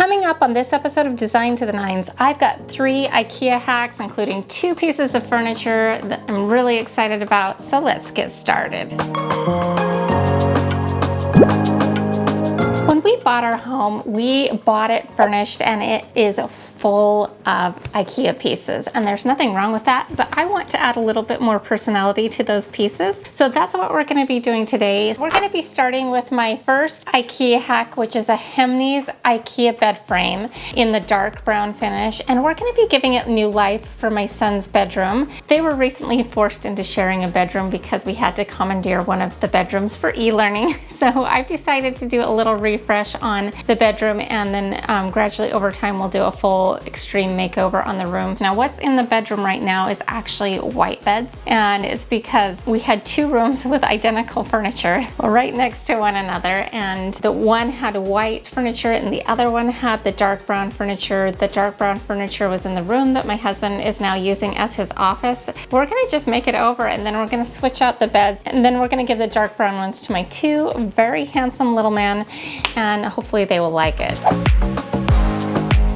Coming up on this episode of Design to the Nines, I've got 3 IKEA hacks, including 2 pieces of furniture that I'm really excited about, so let's get started. When we bought our home, we bought it furnished and it is full of IKEA pieces, and there's nothing wrong with that, but I want to add a little bit more personality to those pieces. So that's what we're going to be doing today. We're going to be starting with my first IKEA hack, which is a hemnes IKEA bed frame in the dark brown finish, and we're going to be giving it new life for my son's bedroom. They were recently forced into sharing a bedroom because we had to commandeer one of the bedrooms for e-learning. So I've decided to do a little refresh on the bedroom, and then gradually over time we'll do a full extreme makeover on the room. Now what's in the bedroom right now is actually white beds, and it's because we had 2 rooms with identical furniture right next to one another, and the one had white furniture and the other one had the dark brown furniture. The dark brown furniture was in the room that my husband is now using as his office. We're gonna just make it over, and then we're gonna switch out the beds, and then we're gonna give the dark brown ones to my 2 very handsome little men, and hopefully they will like it.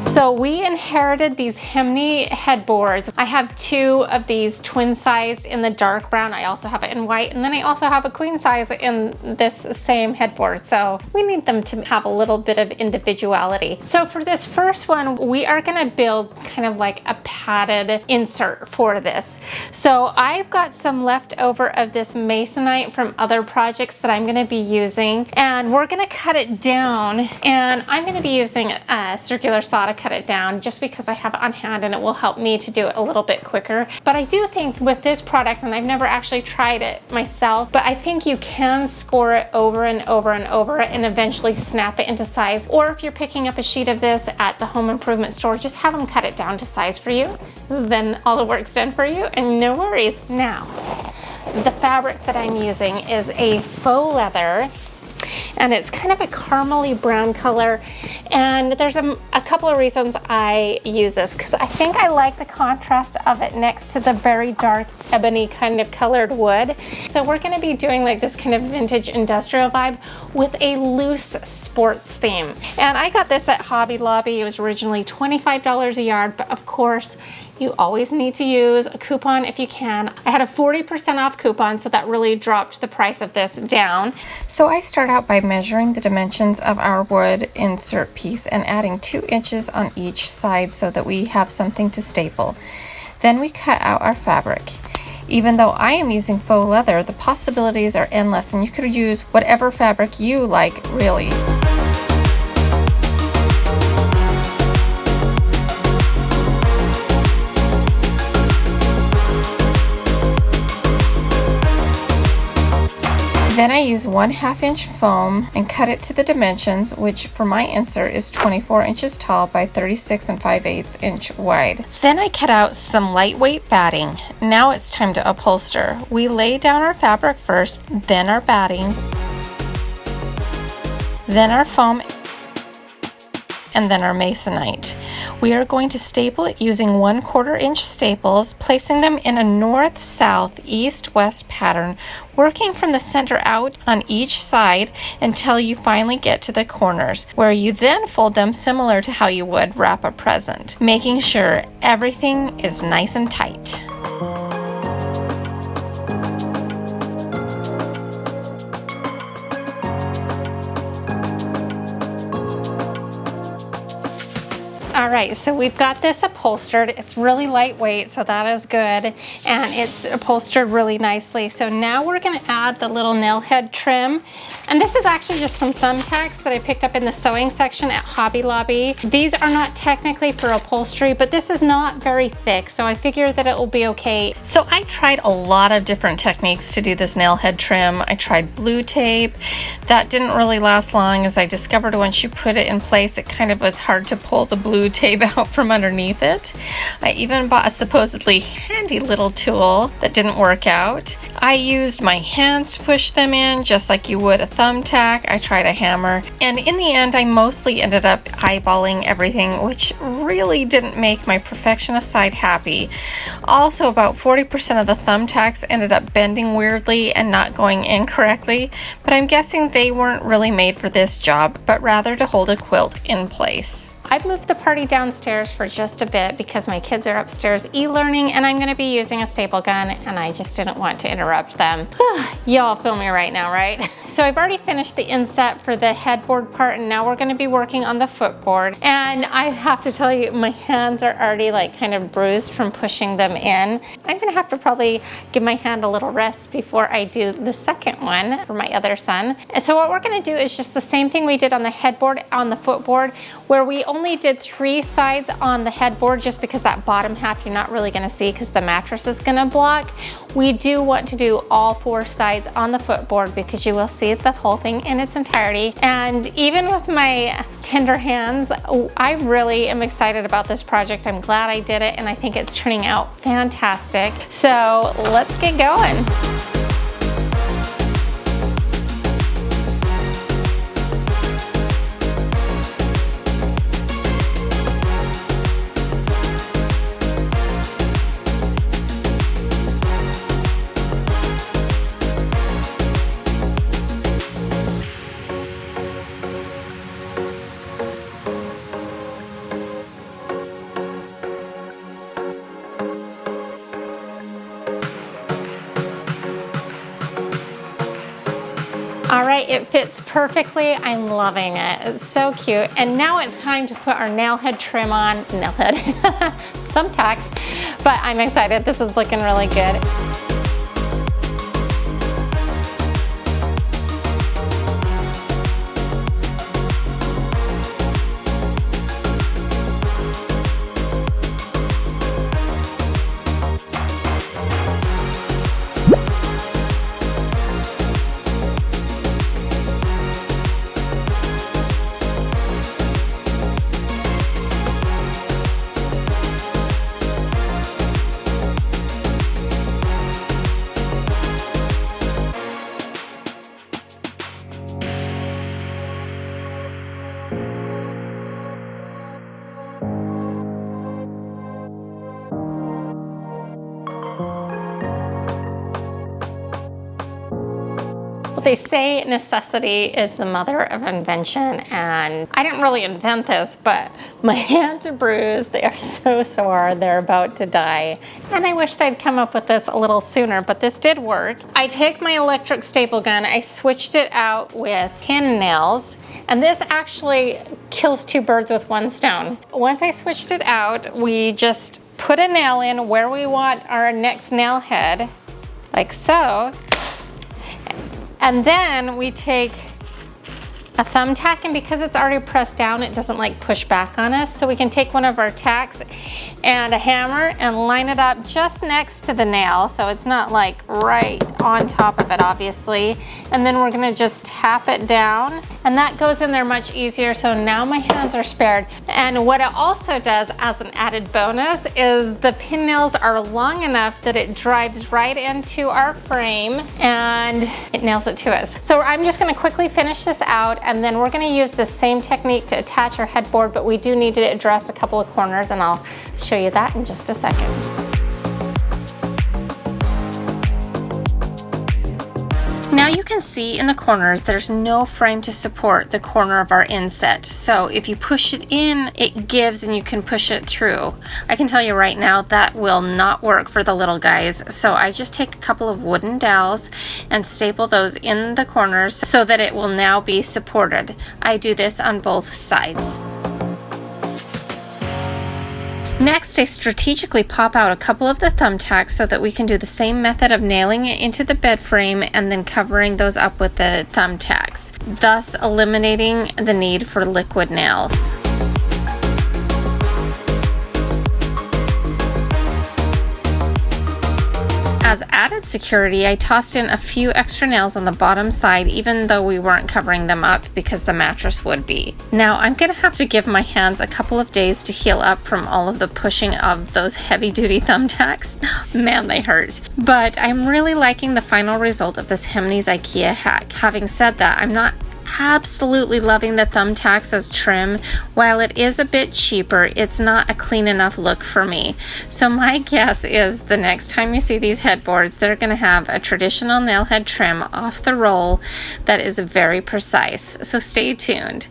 So we inherited these hemnes headboards. I have 2 of these twin sized in the dark brown. I also have it in white, and then I also have a queen size in this same headboard. So we need them to have a little bit of individuality. So for this first one, we are gonna build kind of like a padded insert for this. So I've got some leftover of this masonite from other projects that I'm gonna be using, and we're gonna cut it down, and I'm gonna be using a circular saw to cut it down just because I have it on hand and it will help me to do it a little bit quicker. But I do think with this product, and I've never actually tried it myself, but I think you can score it over and over and over and eventually snap it into size. Or if you're picking up a sheet of this at the home improvement store, just have them cut it down to size for you. Then all the work's done for you and no worries. Now, the fabric that I'm using is a faux leather, and it's kind of a caramely brown color, and there's a couple of reasons I use this, because I think I like the contrast of it next to the very dark ebony kind of colored wood. So we're going to be doing like this kind of vintage industrial vibe with a loose sports theme, and I got this at Hobby Lobby. It was originally $25 a yard, but of course you always need to use a coupon if you can. I had a 40% off coupon, so that really dropped the price of this down. So I start out by measuring the dimensions of our wood insert piece and adding 2 inches on each side so that we have something to staple. Then we cut out our fabric. Even though I am using faux leather, the possibilities are endless, and you could use whatever fabric you like, really. Then I use 1/2 inch foam and cut it to the dimensions, which for my insert is 24 inches tall by 36 5/8 inch wide. Then I cut out some lightweight batting. Now it's time to upholster. We lay down our fabric first, then our batting, then our foam, and then our masonite. We are going to staple it using 1/4 inch staples, placing them in a north, south, east, west pattern, working from the center out on each side until you finally get to the corners, where you then fold them similar to how you would wrap a present, making sure everything is nice and tight. All right, so we've got this upholstered. It's really lightweight, so that is good, and it's upholstered really nicely. So now we're gonna add the little nail head trim, and this is actually just some thumbtacks that I picked up in the sewing section at Hobby Lobby. These are not technically for upholstery, but this is not very thick, so I figure that it will be okay. So I tried a lot of different techniques to do this nail head trim. I tried blue tape. That didn't really last long, as I discovered once you put it in place, it kind of was hard to pull the blue tape out from underneath it. I even bought a supposedly handy little tool that didn't work out. I used my hands to push them in, just like you would a thumbtack, I tried a hammer, and in the end I mostly ended up eyeballing everything, which really didn't make my perfectionist side happy. Also, about 40% of the thumbtacks ended up bending weirdly and not going in correctly, but I'm guessing they weren't really made for this job, but rather to hold a quilt in place. I've moved the party downstairs for just a bit because my kids are upstairs e-learning and I'm going to be using a staple gun and I just didn't want to interrupt them. Y'all feel me right now, right? So I've already finished the inset for the headboard part and now we're going to be working on the footboard. And I have to tell you, my hands are already like kind of bruised from pushing them in. I'm going to have to probably give my hand a little rest before I do the second one for my other son. And so what we're going to do is just the same thing we did on the headboard on the footboard, where we only did 3 sides on the headboard just because that bottom half you're not really going to see because the mattress is going to block. We do want to do all 4 sides on the footboard because you will see the whole thing in its entirety. And even with my tender hands, I really am excited about this project. I'm glad I did it and I think it's turning out fantastic. So let's get going. All right, it fits perfectly. I'm loving it. It's so cute. And now it's time to put our nail head trim on, thumbtacks, but I'm excited. This is looking really good. They say necessity is the mother of invention, and I didn't really invent this, but my hands are bruised, they are so sore, they're about to die. And I wished I'd come up with this a little sooner, but this did work. I take my electric staple gun, I switched it out with pin nails, and this actually kills 2 birds with 1 stone. Once I switched it out, we just put a nail in where we want our next nail head, like so. And then we take a thumbtack, and because it's already pressed down, it doesn't like push back on us. So we can take one of our tacks and a hammer and line it up just next to the nail. So it's not like right on top of it, obviously. And then we're gonna just tap it down, and that goes in there much easier. So now my hands are spared. And what it also does as an added bonus is the pin nails are long enough that it drives right into our frame and it nails it to us. So I'm just gonna quickly finish this out, and then we're gonna use the same technique to attach our headboard, but we do need to address a couple of corners, and I'll show you that in just a second. Now you can see in the corners there's no frame to support the corner of our inset. So if you push it in, it gives and you can push it through. I can tell you right now that will not work for the little guys. So I just take a couple of wooden dowels and staple those in the corners so that it will now be supported. I do this on both sides. Next, I strategically pop out a couple of the thumbtacks so that we can do the same method of nailing it into the bed frame and then covering those up with the thumbtacks, thus eliminating the need for liquid nails. As added security, I tossed in a few extra nails on the bottom side, even though we weren't covering them up because the mattress would be. Now I'm gonna have to give my hands a couple of days to heal up from all of the pushing of those heavy duty thumbtacks. Man, they hurt. But I'm really liking the final result of this hemnes IKEA hack. Having said that, I'm not absolutely loving the thumbtacks as trim. While it is a bit cheaper, it's not a clean enough look for me. So my guess is the next time you see these headboards, they're going to have a traditional nail head trim off the roll that is very precise. So stay tuned.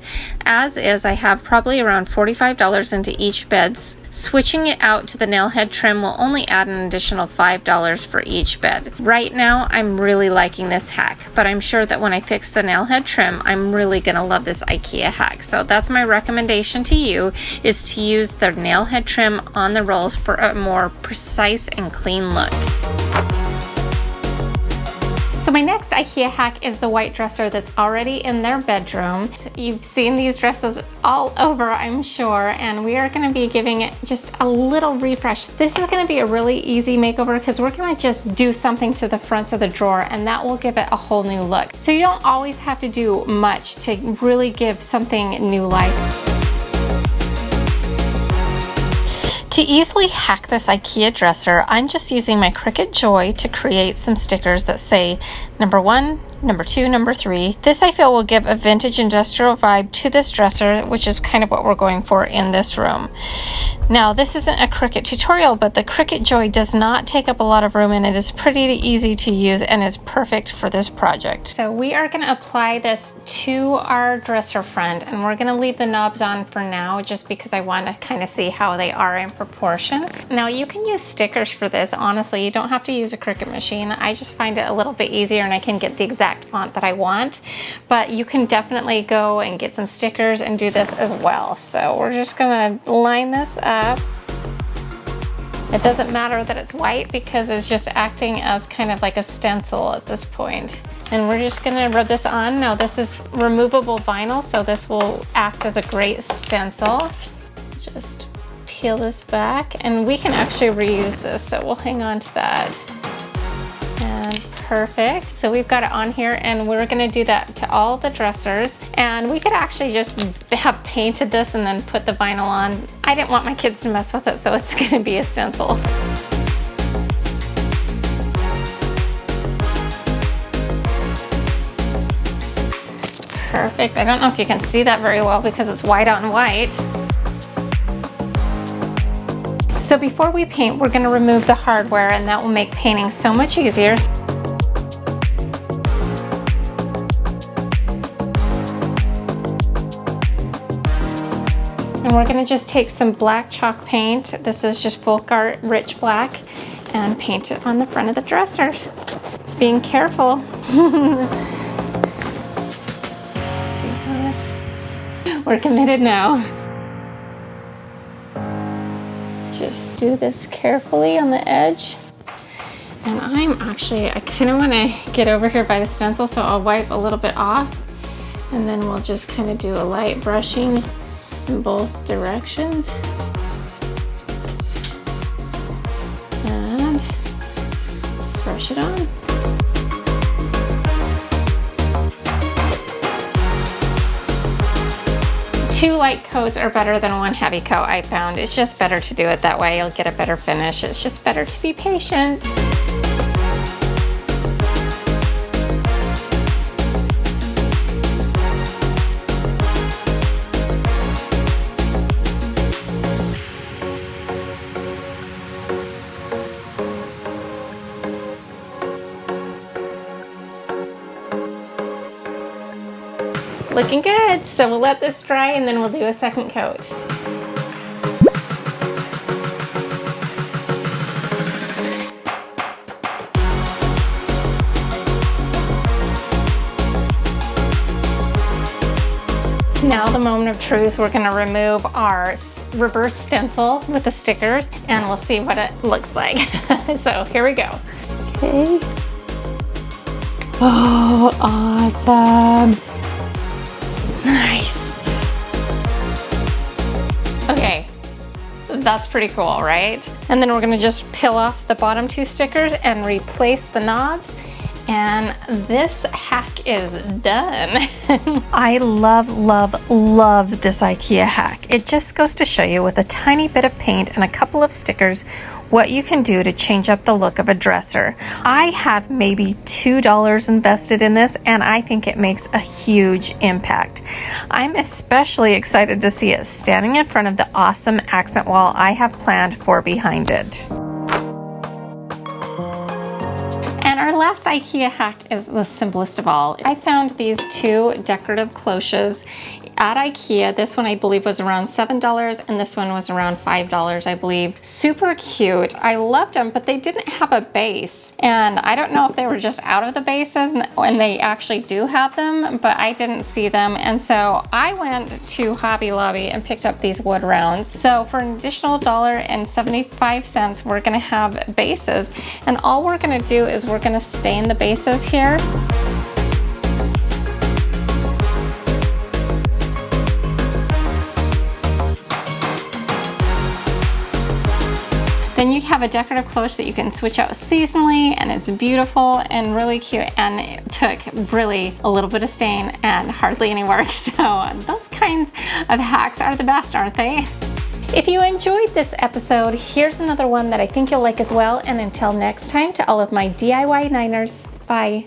As is, I have probably around $45 into each bed. Switching it out to the nail head trim will only add an additional $5 for each bed. Right now, I'm really liking this hack, but I'm sure that when I fix the nail head trim, I'm really gonna love this IKEA hack. So that's my recommendation to you, is to use the nail head trim on the rolls for a more precise and clean look. So my next IKEA hack is the white dresser that's already in their bedroom. You've seen these dresses all over, I'm sure, and we are gonna be giving it just a little refresh. This is gonna be a really easy makeover because we're gonna just do something to the fronts of the drawer and that will give it a whole new look. So you don't always have to do much to really give something new life. To easily hack this IKEA dresser, I'm just using my Cricut Joy to create some stickers that say number 1, number 2, number 3. This I feel will give a vintage industrial vibe to this dresser, which is kind of what we're going for in this room. Now, this isn't a Cricut tutorial, but the Cricut Joy does not take up a lot of room and it is pretty easy to use and is perfect for this project. So we are going to apply this to our dresser front and we're going to leave the knobs on for now just because I want to kind of see how they are in proportion. Now you can use stickers for this. Honestly, you don't have to use a Cricut machine. I just find it a little bit easier and I can get the exact font that I want, but you can definitely go and get some stickers and do this as well. So we're just going to line this up. It doesn't matter that it's white because it's just acting as kind of like a stencil at this point. And we're just gonna rub this on. Now this is removable vinyl, so this will act as a great stencil. Just peel this back and we can actually reuse this, so we'll hang on to that. And perfect. So we've got it on here and we're gonna do that to all the dressers. And we could actually just have painted this and then put the vinyl on. I didn't want my kids to mess with it, so it's gonna be a stencil. Perfect. I don't know if you can see that very well because it's white on white. So before we paint, we're gonna remove the hardware and that will make painting so much easier. And we're gonna just take some black chalk paint. This is just Folk Art Rich Black, and paint it on the front of the dressers. Being careful. See this? We're committed now. Just do this carefully on the edge. And I kind of want to get over here by the stencil, so I'll wipe a little bit off. And then we'll just kind of do a light brushing in both directions. And brush it on. Two light coats are better than one heavy coat, I found. It's just better to do it that way. You'll get a better finish. It's just better to be patient. Looking good. So we'll let this dry and then we'll do a second coat. Now the moment of truth, we're going to remove our reverse stencil with the stickers and we'll see what it looks like. So here we go. Okay. Oh, awesome. Nice. Okay, That's pretty cool, right? And then we're gonna just peel off the bottom 2 stickers and replace the knobs. And this hack is done. I love, love, love this IKEA hack. It just goes to show you with a tiny bit of paint and a couple of stickers what you can do to change up the look of a dresser. I have maybe $2 invested in this, and I think it makes a huge impact. I'm especially excited to see it standing in front of the awesome accent wall I have planned for behind it. And our last IKEA hack is the simplest of all. I found these 2 decorative cloches at IKEA. This one I believe was around $7 and this one was around $5, I believe. Super cute. I loved them, but they didn't have a base. And I don't know if they were just out of the bases and they actually do have them, but I didn't see them. And so I went to Hobby Lobby and picked up these wood rounds. So for an additional $1.75, we're gonna have bases. And all we're gonna do is we're gonna stain the bases here. Then you have a decorative cloche that you can switch out seasonally, and it's beautiful and really cute, and it took really a little bit of stain and hardly any work. So those kinds of hacks are the best, aren't they? If you enjoyed this episode, here's another one that I think you'll like as well. And until next time, to all of my DIY Niners, bye.